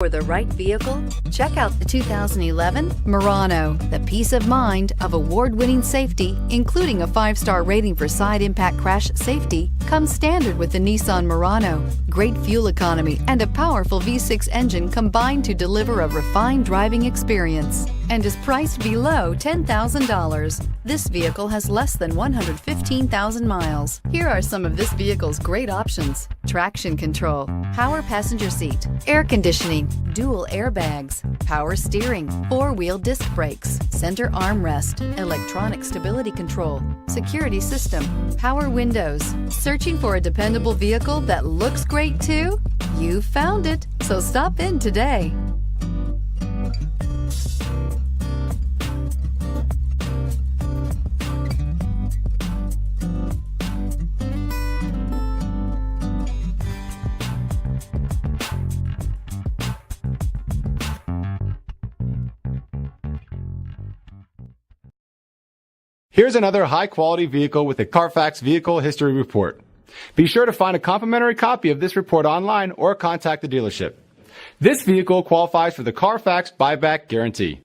For the right vehicle, check out the 2011 Murano. The peace of mind of award-winning safety, including a 5-star rating for side impact crash safety, comes standard with the Nissan Murano. Great fuel economy and a powerful V6 engine combine to deliver a refined driving experience and is priced below $10,000. This vehicle has less than 115,000 miles. Here are some of this vehicle's great options: traction control, power passenger seat, air conditioning, dual airbags, power steering, 4-wheel disc brakes, center armrest, electronic stability control, security system, power windows. Searching for a dependable vehicle that looks great too? You found it, so stop in today. Here's another high-quality vehicle with a Carfax Vehicle History Report. Be sure to find a complimentary copy of this report online or contact the dealership. This vehicle qualifies for the Carfax Buyback Guarantee.